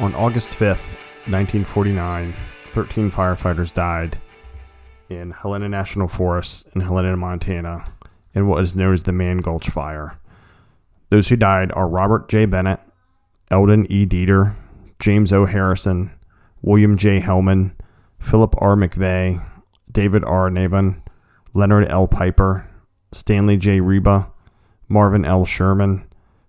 On August 5th, 1949, 13 firefighters died in Helena National Forest in Helena, Montana, in what is known as the Mann Gulch Fire. Those who died are Robert J. Bennett, Eldon E. Dieter, James O. Harrison, William J. Hellman, Philip R. McVeigh, David R. Navin, Leonard L. Piper, Stanley J. Reba, Marvin L. Sherman,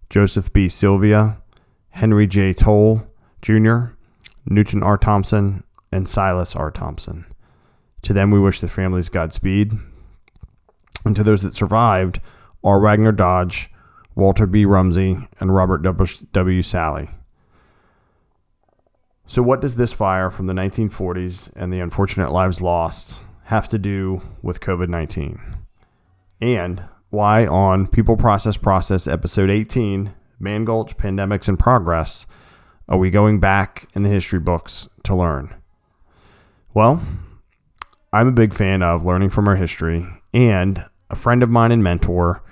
Joseph B. Sylvia, Henry J. Toll, Jr., Newton R. Thompson, and Silas R. Thompson. To them, we wish the families Godspeed. And to those that survived, R. Wagner Dodge, Walter B. Rumsey, and Robert W. Sally. So what does this fire from the 1940s and the unfortunate lives lost have to do with COVID-19? And why on People Process episode 18, Mann Gulch Pandemics in Progress, are we going back in the history books to learn? Well, I'm a big fan of learning from our history, and a friend of mine and mentor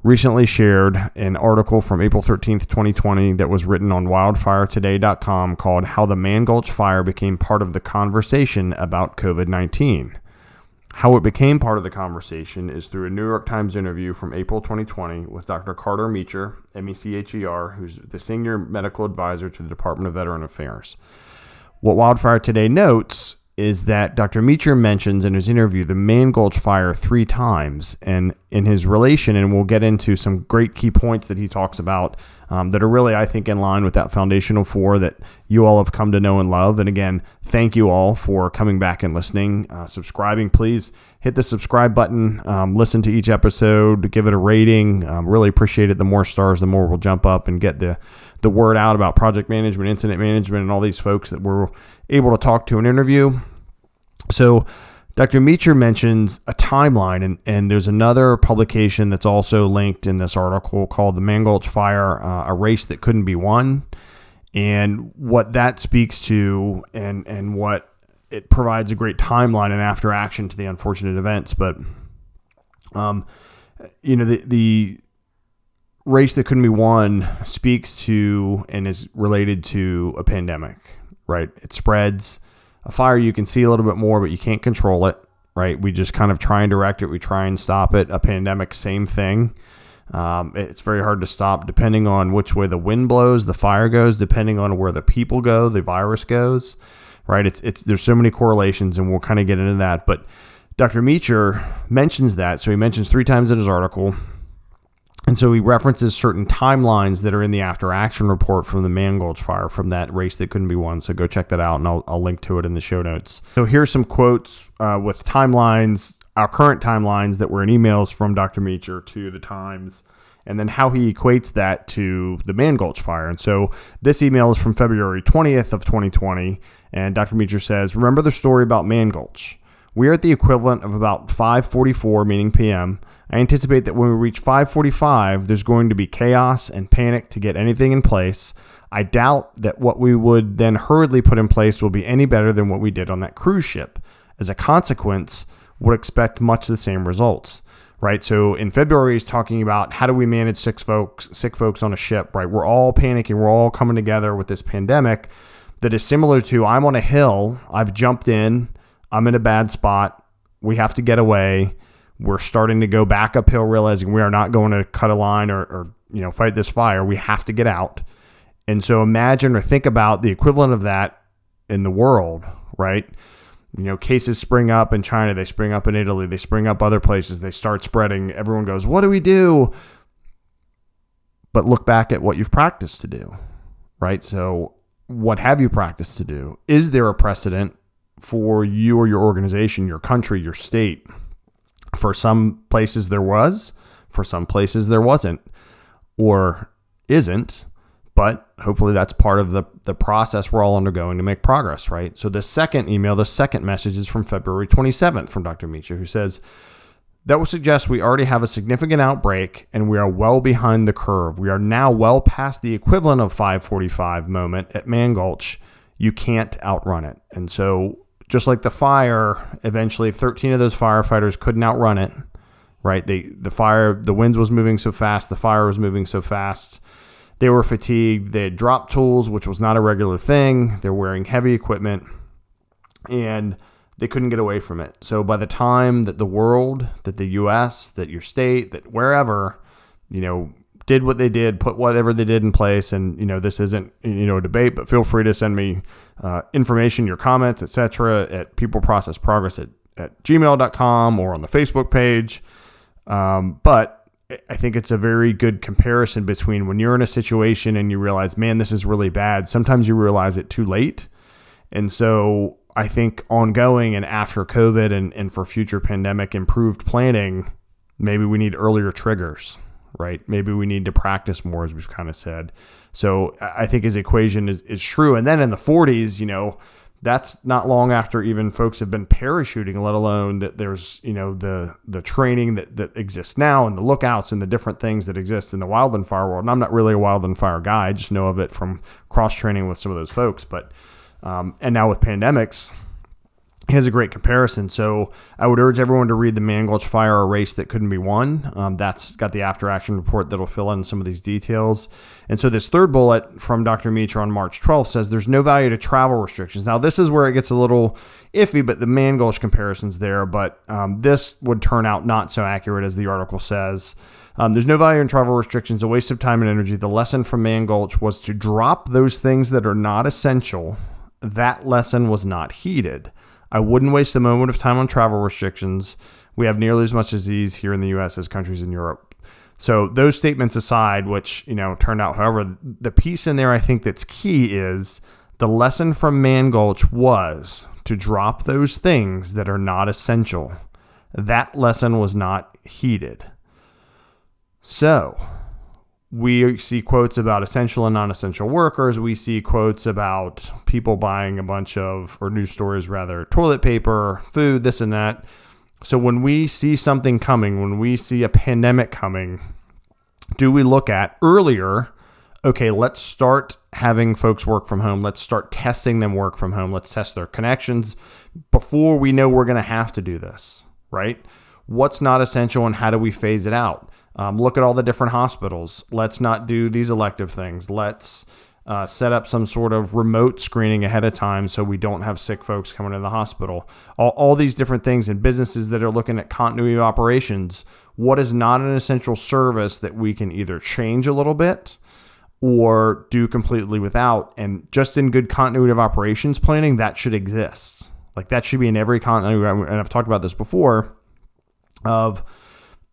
recently shared an article from April 13th, 2020 that was written on wildfiretoday.com called How the Mann Gulch Fire Became Part of the Conversation About COVID-19. How it became part of the conversation is through a New York Times interview from April 2020 with Dr. Carter Meacher, M-E-C-H-E-R, who's the Senior Medical Advisor to the Department of Veteran Affairs. What Wildfire Today notes is that Dr. Meacher mentions in his interview the Mann Gulch Fire 3 times, and in his relation, and we'll get into some great key points that he talks about that are really, I think, in line with that foundational 4 that you all have come to know and love. And again, thank you all for coming back and listening, subscribing. Please hit the subscribe button, listen to each episode, give it a rating. Really appreciate it. The more stars, the more we'll jump up and get the word out about project management, incident management, and all these folks that we're able to talk to and interview. So Dr. Meacher mentions a timeline, and there's another publication that's also linked in this article called The Mann Gulch Fire, A Race That Couldn't Be Won. And what that speaks to and what it provides a great timeline and after action to the unfortunate events. But, the race that couldn't be won speaks to and is related to a pandemic, right? It spreads. A fire you can see a little bit more, but you can't control it, right? We just kind of try and direct it. We try and stop it. A pandemic, same thing. It's very hard to stop depending on which way the wind blows, the fire goes, depending on where the people go, the virus goes, right? There's so many correlations, and we'll kind of get into that. But Dr. Meacher mentions that. So he mentions 3 times in his article. And so he references certain timelines that are in the after action report from the Mann Gulch Fire, from that race that couldn't be won. So go check that out, and I'll link to it in the show notes. So here's some quotes with timelines, our current timelines that were in emails from Dr. Meacher to the Times, and then how he equates that to the Mann Gulch Fire. And so this email is from February 20th of 2020, and Dr. Meacher says, "Remember the story about Mann Gulch. We are at the equivalent of about 5:44, meaning PM. I anticipate that when we reach 5:45, there's going to be chaos and panic to get anything in place. I doubt that what we would then hurriedly put in place will be any better than what we did on that cruise ship. As a consequence, would expect much the same results." Right? So in February, he's talking about how do we manage sick folks on a ship, right? We're all panicking. We're all coming together with this pandemic that is similar to, I'm on a hill. I've jumped in. I'm in a bad spot. We have to get away. We're starting to go back uphill, realizing we are not going to cut a line or fight this fire. We have to get out. And so imagine or think about the equivalent of that in the world, right? Cases spring up in China. They spring up in Italy. They spring up other places. They start spreading. Everyone goes, what do we do? But look back at what you've practiced to do, right? So what have you practiced to do? Is there a precedent for you or your organization, your country, your state? For some places there was, for some places there wasn't, or isn't, but hopefully that's part of the process we're all undergoing to make progress, right? So the second email, the second message is from February 27th from Dr. Meacher, who says, "That would suggest we already have a significant outbreak and we are well behind the curve. We are now well past the equivalent of 5:45 moment at Mann Gulch. You can't outrun it." And so just like the fire, eventually 13 of those firefighters couldn't outrun it, right? The winds was moving so fast, the fire was moving so fast They were fatigued. They had dropped tools, which was not a regular thing. They're wearing heavy equipment, and they couldn't get away from it. So by the time that the world, that the U.S., that your state, that wherever, did what they did, put whatever they did in place, and, this isn't, a debate, but feel free to send me information, your comments, etc. at peopleprocessprogress at gmail.com or on the Facebook page. But I think it's a very good comparison between when you're in a situation and you realize, man, this is really bad. Sometimes you realize it too late. And so I think ongoing and after COVID and for future pandemic improved planning, maybe we need earlier triggers, right? Maybe we need to practice more, as we've kind of said. So I think his equation is true. And then in the 40s, that's not long after even folks have been parachuting, let alone that there's, the training that exists now and the lookouts and the different things that exist in the wildland fire world. And I'm not really a wildland fire guy. I just know of it from cross training with some of those folks. But, and now with pandemics, he has a great comparison. So I would urge everyone to read the Mann Gulch Fire, A Race That Couldn't Be Won. That's got the after action report that'll fill in some of these details. And so this third bullet from Dr. Mitra on March 12th says there's no value to travel restrictions. Now this is where it gets a little iffy, but the Mann Gulch comparison's there, but this would turn out not so accurate as the article says. There's no value in travel restrictions, a waste of time and energy. The lesson from Mann Gulch was to drop those things that are not essential. That lesson was not heeded. I wouldn't waste a moment of time on travel restrictions. We have nearly as much disease here in the U.S. as countries in Europe. So those statements aside, which, turned out, however, the piece in there I think that's key is the lesson from Mann Gulch was to drop those things that are not essential. That lesson was not heeded. So we see quotes about essential and non-essential workers. We see quotes about people buying a bunch of, or news stories rather, toilet paper, food, this and that. So when we see something coming, when we see a pandemic coming, do we look at earlier, okay, let's start having folks work from home. Let's start testing them work from home. Let's test their connections before we know we're going to have to do this, right? What's not essential and how do we phase it out? Look at all the different hospitals. Let's not do these elective things. Let's set up some sort of remote screening ahead of time so we don't have sick folks coming to the hospital. All these different things, and businesses that are looking at continuity of operations. What is not an essential service that we can either change a little bit or do completely without? And just in good continuity of operations planning, that should exist. Like that should be in every continuity. And I've talked about this before of,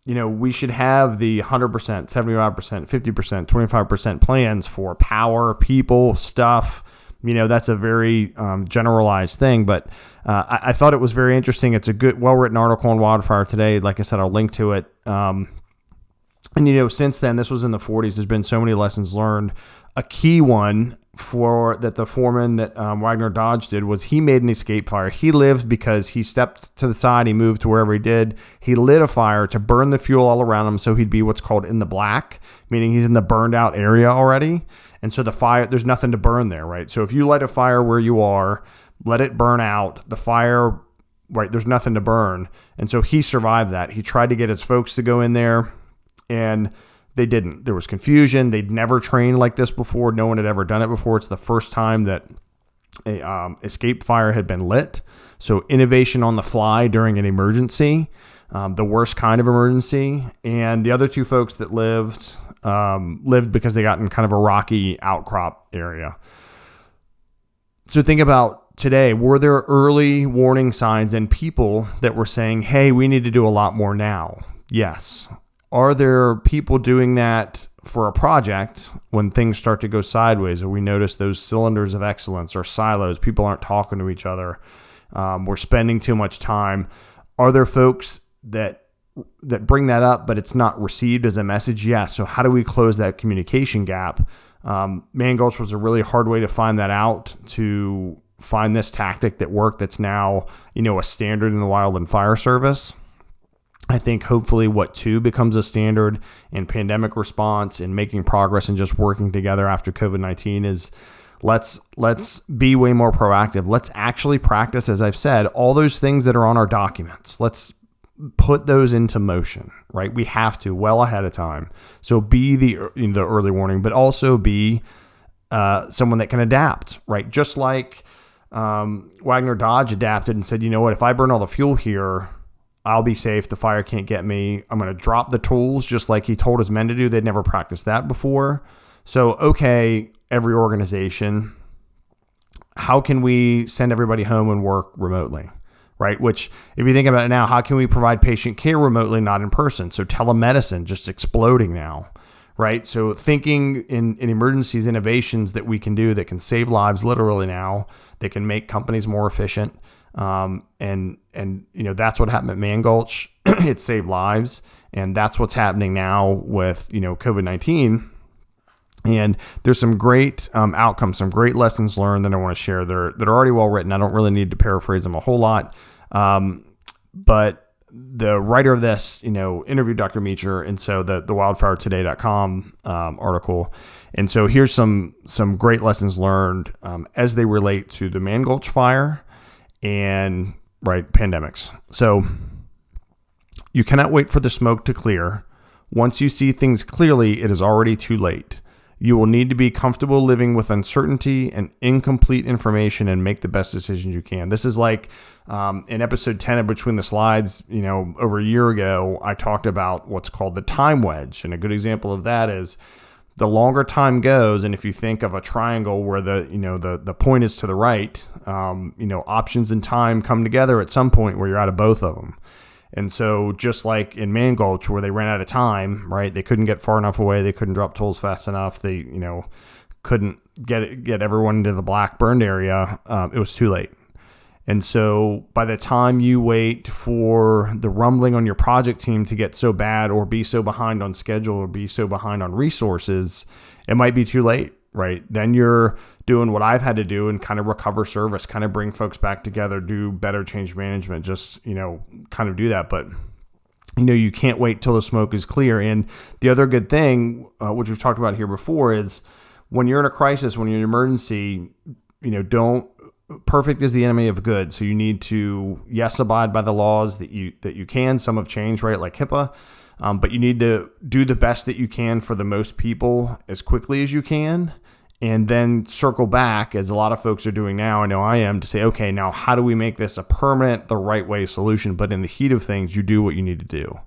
we should have the 100%, 75%, 50%, 25% plans for power, people, stuff. That's a very generalized thing, but I thought it was very interesting. It's a good, well-written article on Wildfire Today. Like I said, I'll link to it. And, since then, this was in the 40s, there's been so many lessons learned. A key one that the foreman that Wagner Dodge did was he made an escape fire. He lived because he stepped to the side. He moved to wherever he did. He lit a fire to burn the fuel all around him. So he'd be what's called in the black, meaning he's in the burned out area already. And so the fire, there's nothing to burn there, right? So if you light a fire where you are, let it burn out, the fire, right, there's nothing to burn. And so he survived that. He tried to get his folks to go in there, and they didn't. There was confusion. They'd never trained like this before. No one had ever done it before. It's the first time that a escape fire had been lit. So innovation on the fly during an emergency, the worst kind of emergency. And the other two folks that lived because they got in kind of a rocky outcrop area. So think about today. Were there early warning signs and people that were saying, hey, we need to do a lot more now? Yes. Are there people doing that for a project when things start to go sideways, or we notice those cylinders of excellence or silos, people aren't talking to each other, we're spending too much time? Are there folks that bring that up, but it's not received as a message? Yes. So how do we close that communication gap? Mann Gulch was a really hard way to find that out, to find this tactic that worked that's now, a standard in the Wildland Fire Service. I think hopefully what too becomes a standard in pandemic response and making progress and just working together after COVID-19 is let's be way more proactive. Let's actually practice, as I've said, all those things that are on our documents. Let's put those into motion, right? We have to well ahead of time. So be the early warning, but also be someone that can adapt, right? Just like Wagner Dodge adapted and said, you know what, if I burn all the fuel here, I'll be safe. The fire can't get me. I'm going to drop the tools just like he told his men to do. They'd never practiced that before. So, okay, every organization, how can we send everybody home and work remotely? Right? Which, if you think about it now, how can we provide patient care remotely, not in person? So telemedicine just exploding now, right? So thinking in emergencies, innovations that we can do that can save lives literally now, that can make companies more efficient. And that's what happened at Mann Gulch. It saved lives. And that's what's happening now with, COVID-19. And there's some great outcomes, some great lessons learned that I want to share. That are already well written. I don't really need to paraphrase them a whole lot. But the writer of this, interviewed Dr. Meacher, and so the wildfiretoday.com article. And so here's some great lessons learned as they relate to the Mann Gulch Fire and pandemics. So you cannot wait for the smoke to clear. Once you see things clearly, it is already too late. You will need to be comfortable living with uncertainty and incomplete information and make the best decisions you can. This is like in episode 10 of Between the Slides, over a year ago, I talked about what's called the time wedge. And a good example of that is the longer time goes, and if you think of a triangle where the point is to the right, options and time come together at some point where you're out of both of them. And so just like in Mann Gulch where they ran out of time, right? They couldn't get far enough away. They couldn't drop tools fast enough. They, couldn't get everyone into the black burned area. It was too late. And so by the time you wait for the rumbling on your project team to get so bad or be so behind on schedule or be so behind on resources, it might be too late, right? Then you're doing what I've had to do and kind of recover service, kind of bring folks back together, do better change management, just, kind of do that. But, you can't wait till the smoke is clear. And the other good thing, which we've talked about here before, is when you're in a crisis, when you're in an emergency, perfect is the enemy of good. So you need to, yes, abide by the laws that you can. Some have changed, right? Like HIPAA. But you need to do the best that you can for the most people as quickly as you can, and then circle back, as a lot of folks are doing now. I know I am, to say, okay, now how do we make this a permanent, the right way solution? But in the heat of things, you do what you need to do.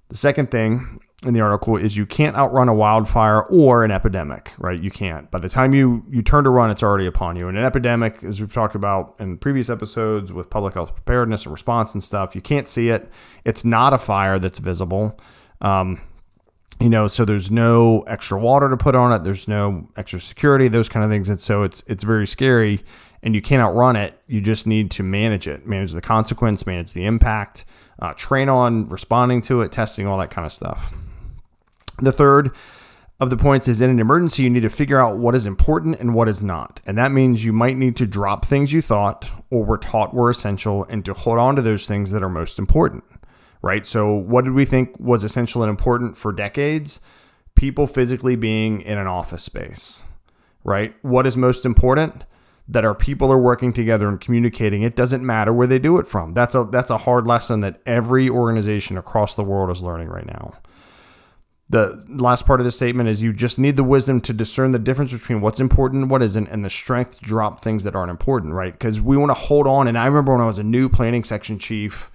The second thing in the article is you can't outrun a wildfire or an epidemic, right? You can't. By the time you turn to run, it's already upon you. And an epidemic, as we've talked about in previous episodes with public health preparedness and response and stuff, you can't see it. It's not a fire that's visible. So there's no extra water to put on it. There's no extra security, those kind of things. And so it's very scary, and you can't outrun it. You just need to manage it, manage the consequence, manage the impact, train on responding to it, testing, all that kind of stuff. The third of the points is, in an emergency, you need to figure out what is important and what is not. And that means you might need to drop things you thought or were taught were essential and to hold on to those things that are most important, right? So what did we think was essential and important for decades? People physically being in an office space, right? What is most important? That our people are working together and communicating. It doesn't matter where they do it from. That's a hard lesson that every organization across the world is learning right now. The last part of the statement is you just need the wisdom to discern the difference between what's important and what isn't, and the strength to drop things that aren't important, right? Because we want to hold on. And I remember when I was a new planning section chief,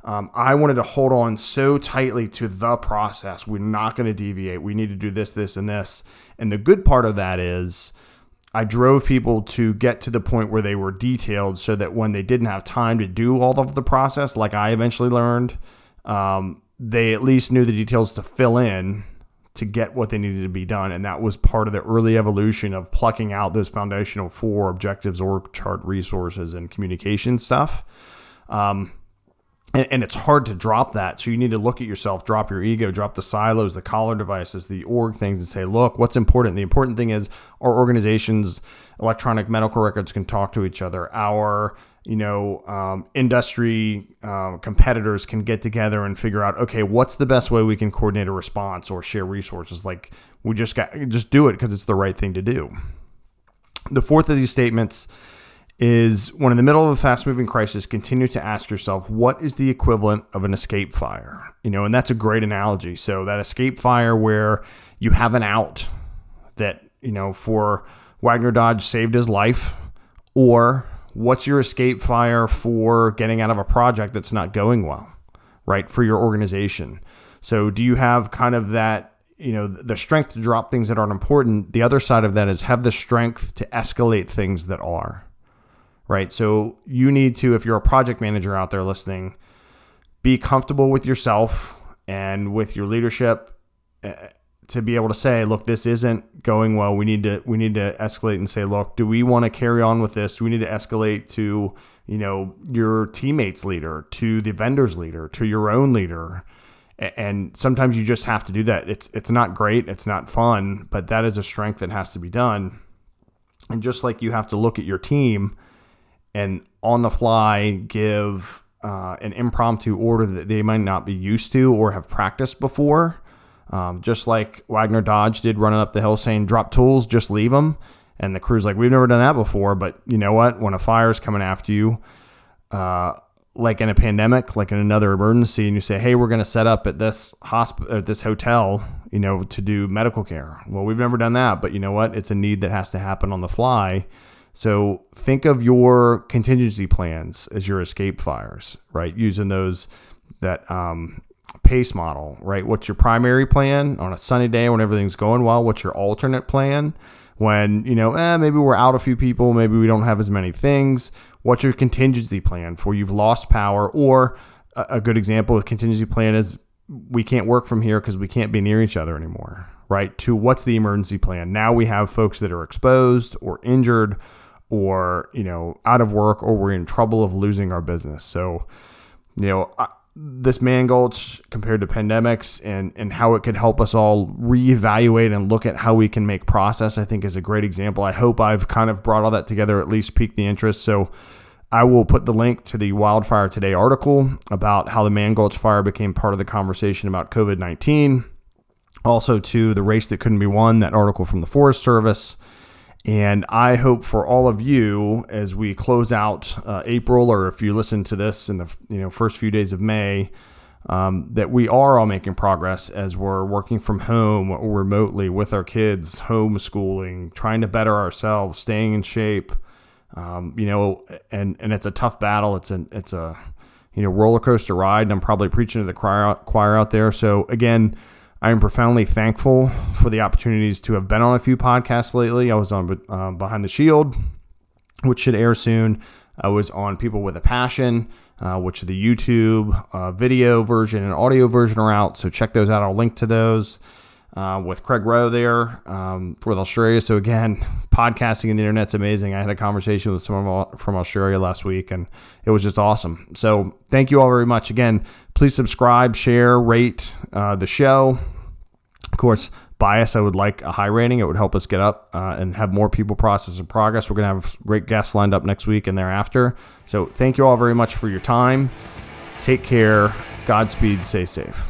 I wanted to hold on so tightly to the process. We're not going to deviate. We need to do this, this, and this. And the good part of that is I drove people to get to the point where they were detailed so that when they didn't have time to do all of the process, like I eventually learned, they at least knew the details to fill in to get what they needed to be done. And that was part of the early evolution of plucking out those foundational 4 objectives, org chart, resources, and communication stuff. And it's hard to drop that. So you need to look at yourself, drop your ego, drop the silos, the collar devices, the org things, and say, look, what's important? The important thing is our organization's electronic medical records can talk to each other. Our industry competitors can get together and figure out, okay, what's the best way we can coordinate a response or share resources? Like we just do it because it's the right thing to do. The fourth of these statements is when in the middle of a fast-moving crisis, continue to ask yourself, what is the equivalent of an escape fire? And that's a great analogy. So that escape fire where you have an out that, for Wagner Dodge saved his life, or what's your escape fire for getting out of a project that's not going well, right, for your organization? So do you have kind of that, the strength to drop things that aren't important? The other side of that is have the strength to escalate things that are. Right. So you need to, if you're a project manager out there listening, be comfortable with yourself and with your leadership to be able to say, look, this isn't going well. We need to escalate and say, look, do we want to carry on with this? Do we need to escalate to, your teammates leader, to the vendor's leader, to your own leader? And sometimes you just have to do that. It's not great. It's not fun, but that is a strength that has to be done. And just like you have to look at your team and on the fly give an impromptu order that they might not be used to or have practiced before. Just like Wagner Dodge did running up the hill saying, drop tools, just leave them. And the crew's like, we've never done that before. But you know what? When a fire's coming after you, like in a pandemic, like in another emergency, and you say, hey, we're going to set up at this hospital, at this hotel, to do medical care. Well, we've never done that. But you know what? It's a need that has to happen on the fly. So think of your contingency plans as your escape fires, right? Using that PACE model, right? What's your primary plan on a sunny day when everything's going well? What's your alternate plan when, maybe we're out a few people, maybe we don't have as many things? What's your contingency plan for you've lost power? Or a good example of contingency plan is we can't work from here because we can't be near each other anymore, right? To what's the emergency plan? Now we have folks that are exposed or injured or, out of work, or we're in trouble of losing our business. So, this Mann Gulch compared to pandemics and how it could help us all reevaluate and look at how we can make process, I think is a great example. I hope I've kind of brought all that together, at least piqued the interest. So I will put the link to the Wildfire Today article about how the Mann Gulch Fire became part of the conversation about COVID-19. Also to the race that couldn't be won, that article from the Forest Service. And I hope for all of you, as we close out April, or if you listen to this in the first few days of May, that we are all making progress as we're working from home or remotely with our kids, homeschooling, trying to better ourselves, staying in shape. And it's a tough battle. It's a roller coaster ride, and I'm probably preaching to the choir out there. So again, I am profoundly thankful for the opportunities to have been on a few podcasts lately. I was on Behind the Shield, which should air soon. I was on People with a Passion, which the YouTube video version and audio version are out. So check those out. I'll link to those with Craig Rowe there with Australia. So again, podcasting and the internet's amazing. I had a conversation with someone from Australia last week, and it was just awesome. So thank you all very much. Again, please subscribe, share, rate the show. Of course, bias, I would like a high rating. It would help us get up and have more people process and progress. We're going to have great guests lined up next week and thereafter. So thank you all very much for your time. Take care. Godspeed. Stay safe.